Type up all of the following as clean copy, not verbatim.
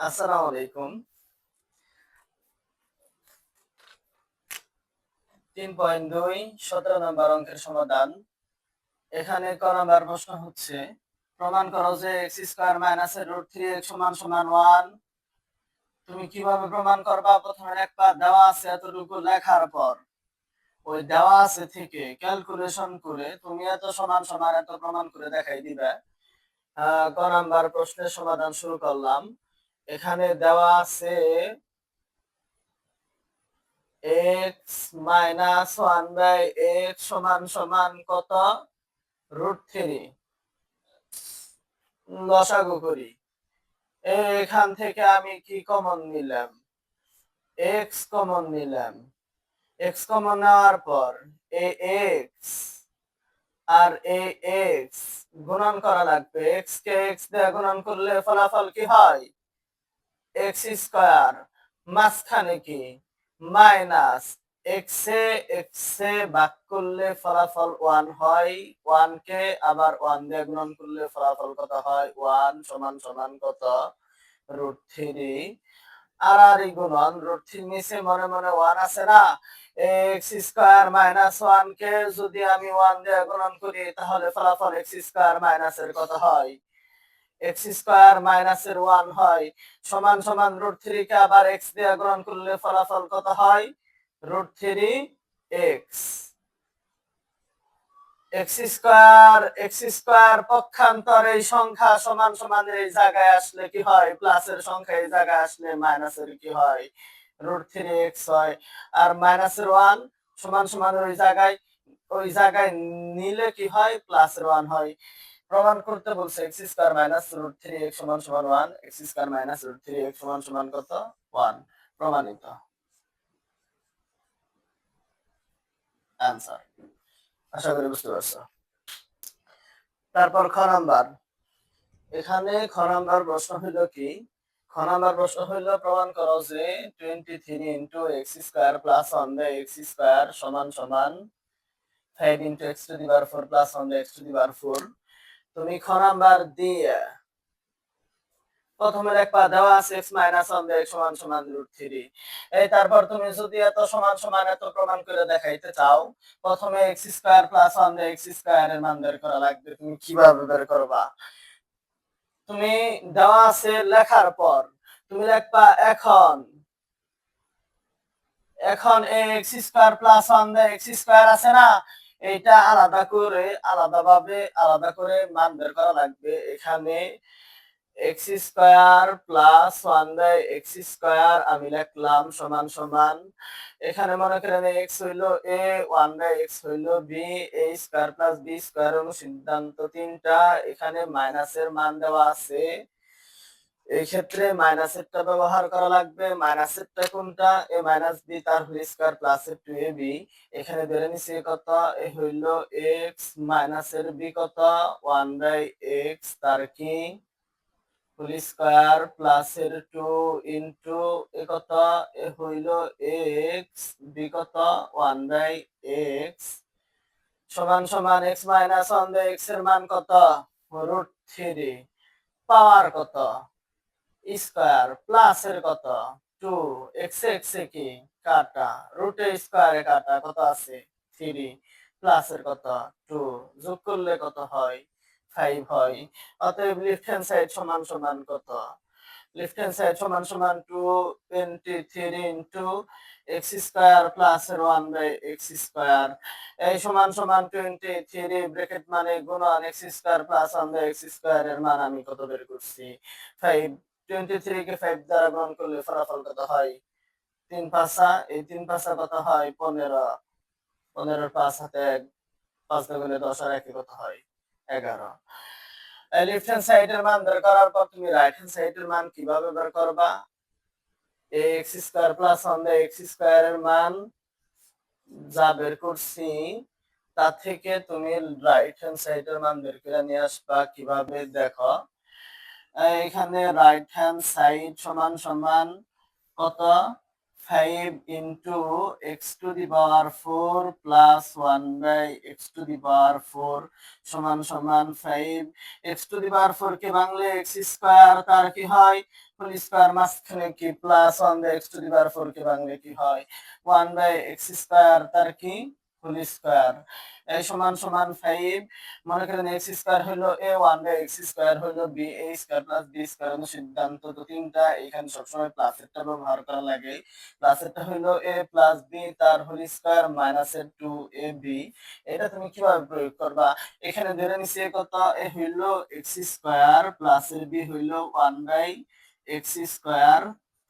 আসসালামু আলাইকুম। 3.2 17 নম্বর অঙ্কের সমাধান। এখানে ক নাম্বার প্রশ্ন হচ্ছে, প্রমাণ করো যে x² - √3x = 1। তুমি কিভাবে প্রমাণ করবা? প্রথমে একটা দেওয়া আছে এতটুকু লেখার পর ওই দেওয়া আছে থেকে ক্যালকুলেশন করে তুমি এত সমান সমান এত প্রমাণ করে দেখাই দিবে। ক নাম্বার প্রশ্নের সমাধান শুরু করলাম। এখানে দেওয়া আছে x - 1/x = কত? √3। লসাগু করি। এখান থেকে আমি কি কমন নিলাম? x কমন নিলাম। x কমন নেওয়ার পর এই x আর এই x গুণন করা লাগবে। x কে x দিয়ে গুণন করলে ফলাফল কি হয়? x²। মাঝখানে কি? মাইনাস x এ x এ ভাগ করলে ফলাফল 1 হয়। 1 কে আবার 1 দিয়ে গুণন করলে ফলাফল কত হয়? 1 = কত? √3। আর এই গুণন √3 নিচে মনে মনে 1 আছে না? x² - 1 কে যদি আমি 1 দিয়ে গুণন করি তাহলে ফলাফল x² - এর কত হয়? x² - এর 1 হয়। √3 কে আবার x দিয়ে গুণন করলে ফলাফল কত হয়? √3x। x² পক্ষান্তর এই সংখ্যা এই জায়গায় আসলে কি হয়? প্লাসের সংখ্যা এই জায়গায় আসলে মাইনাসের কি হয়? √3x হয়। আর -এর 1 ওই জায়গায় নিলে কি হয়? প্লাসের 1 হয়। প্রমাণ করতে বলছে x² - √3x = 1। x² - √3x = কত? 1। প্রমাণিত। आंसर। আশা করি বুঝতে পারছো। তারপর খ নাম্বার। এখানে খ নাম্বার প্রশ্ন হইল কি? খ নাম্বার প্রশ্ন হইল প্রমাণ করো যে 23 * x² + 1/x² = 5 * x⁴ + 1/x⁴। তুমি খ নাম্বার দিয়ে প্রথমের একটা দেওয়া আছে x - 1/x = √3। এই তারপর তুমি যদি এত সমান সমান এত প্রমাণ করে দেখাইতে চাও, প্রথমে x² + 1/x² এর মান বের করা লাগবে। তুমি কিভাবে বের করবা? তুমি দেওয়া আছে লেখার পর তুমি লিখবা এখন x² + 1/x² আছে না? এইটা আলাদা করে মান বের করা লাগবে। এখানে x² + 1/x² আমি লিখলাম সমান এখানে মনে করেন x হইল a, 1/x হইল b, a² + b² অনুসিদ্ধান্ত 3টা। এখানে মাইনাসের মান দেওয়া আছে। এই ক্ষেত্রে মাইনাসেরটা ব্যবহার করা লাগবে। মাইনাসেরটা কোনটা? a - b তার হোল স্কয়ার প্লাস 2ab। এখানে ধরে নিছি কত? এ হইল x মাইনাসের b কত? 1/x তার কি হোল স্কয়ার প্লাস এর 2 ইনটু এ কত? এ হইল x b কত? 1/x x - 1/x এর মান কত? √3। পাওয়ার কত? স্কয়ার প্লাস এর কত? 2। x এ কি কাটা, রুটে স্কয়ারে কাটা কত আছে? 3 প্লাস এর কত? 2 যোগ করলে কত হয়? 5 হয়। অতএব লেফট হ্যান্ড সাইড কত? Left hand side 223 into x² plus এর 1/x²। এই সমান 23 ব্র্যাকেট মানে গুণন x² প্লাস 1/x² এর মান আমি কত বের করছি? 5। 23 কে 5 দ্বারা গুণ করলে ফলাফল কত হয়? 3 5 এই 3 5 কত হয়? 15। 15 5 হাতে 1, 5 দুগুণে 10 আর 1 কত হয়? 11। লেফট হ্যান্ড সাইডের মান বের করার পর তুমি রাইট হ্যান্ড সাইডের মান কিভাবে বের করবা? x² + 1/x² এর মান যা বের করছি তা থেকে তুমি রাইট হ্যান্ড সাইডের মান বের করে নিয়ে আসবা। কিভাবে দেখো, এখানে রাইট হ্যান্ড সাইড কত? 5 into x to the power 4 plus 1 by x to the power 4 সমান সমান 5 x to the power 4 কে ভাঙলে x স্কয়ার তার কি হয় হোল স্কয়ার মাঝখানে কি plus 1 by x to the power 4 কে ভাঙলে কি হয় 1 by x স্কয়ার তার কি হোল স্কয়ার এই সমান সমান 5 মনে করেন x স্কয়ার হলো a 1 by x স্কয়ার হলো b a square plus b square এর সিদ্ধান্ত তো তিনটা এখানে সবসময় প্লাসেরটা ব্যবহার করা লাগে প্লাসেরটা হলো a প্লাস b তার হোল স্কয়ার মাইনাসের 2ab এটা তুমি কিভাবে প্রয়োগ করবা এখানে ধরে নিছি কত a হইলো x স্কয়ার প্লাসের b হইলো 1 বাই x স্কয়ার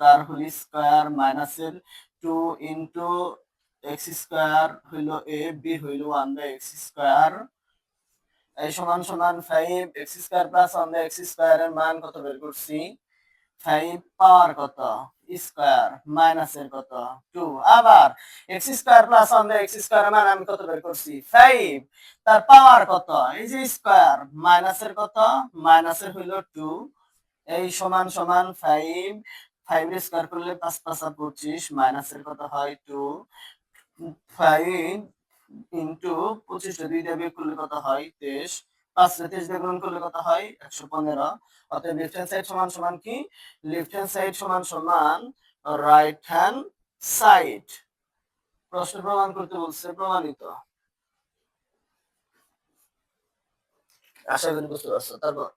তার হোল স্কয়ার মাইনাসের 2 ইনটু x স্কয়ার হইলো a b হইলো 1 বাই x স্কয়ার এই সমান সমান 5 x square plus 1 by x square এর মান কত বের করছি 5 পাওয়ার কত স্কয়ার মাইনাসের কত 2 আবার x square plus 1 by x square এর মান আমি কত বের করছি 5 তার পাওয়ার কত এই যে স্কয়ার মাইনাসের কত মাইনাসের হইলো 2 এই সমান সমান 5 5 এর স্কয়ার করলে 5 5 25 মাইনাসের কত হয় 2 5 ইনটু 25 টা দুইটা বিয়োগ করলে কত হয় 23 5 রে 23 দিয়ে গুণ করলে কত হয় 115 অতএব লেফট হ্যান্ড সাইড সমান সমান কি লেফট হ্যান্ড সাইড সমান সমান রাইট হ্যান্ড সাইড প্রশ্ন প্রমাণ করতে বলছে প্রমাণিত আশা করি বুঝতে পারছো তারপর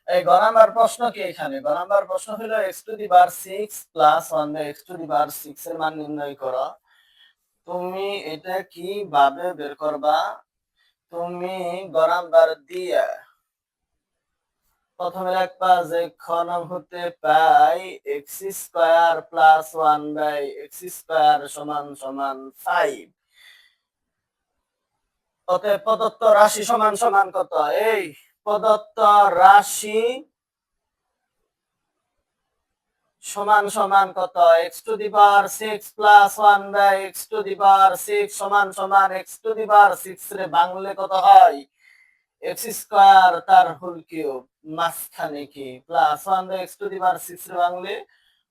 এই গ নাম্বার প্রশ্ন কি এখানে গ নাম্বার প্রশ্ন হলো x to the power 6 plus 1 by x to the power 6 এর মান নির্ণয় করো তুমি এটা কিভাবে বের করবা তুমি গ নাম্বার দিয়ে প্রথমে লিখবা যে খ নং হতে পাই x square plus 1 by x square সমান সমান 5 অতএব প্রদত্ত রাশি সমান সমান কত এই প্রদত্ত রাশি সমান সমান কত x to the power 6 plus 1 by x to the power 6 সমান সমান x টু দি পাওয়ার 6 রে ভাঙলে কত হয় x স্কয়ার তার হোল কিউব মাঝখানে কি plus 1 by x to the power 6 রে ভাঙলে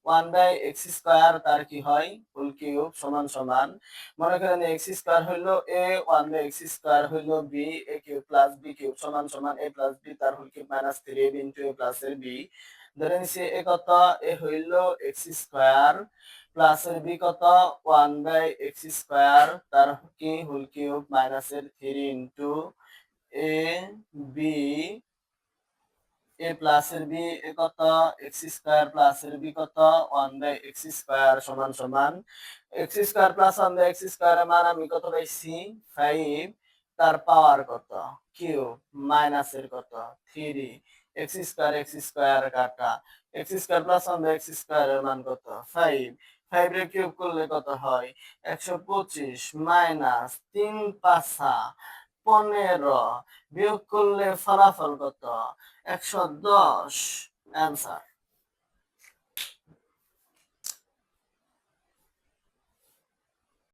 1 বাই x স্কয়ার তার কি হয় হোল কিউব সমান সমান মনে করেন x স্কয়ার হইলো a 1 বাই x স্কয়ার হইলো b a cube plus b cube সমান সমান a প্লাস b তার whole cube minus 3ab into a plus এর b ধরে নিছি a কত a হইলো x স্কয়ার প্লাস এর b কত 1 বাই x স্কয়ার তার কি হোল কিউব মাইনাস এর 3 into a b a plus এর b এ কত x স্কয়ার প্লাস এর b কত 1 বাই x স্কয়ার সমান সমান x square plus 1 by x square এর মান আমি কত পাইছি 5 তার পাওয়ার কত কিউব মাইনাস এর কত 3 x স্কয়ার কাটা x square plus 1 by x square এর মান কত 5 5 রে কিউব করলে কত হয় 125 মাইনাস 3 5 15 বিয়োগ করলে ফলাফল কত 110 অ্যান্সার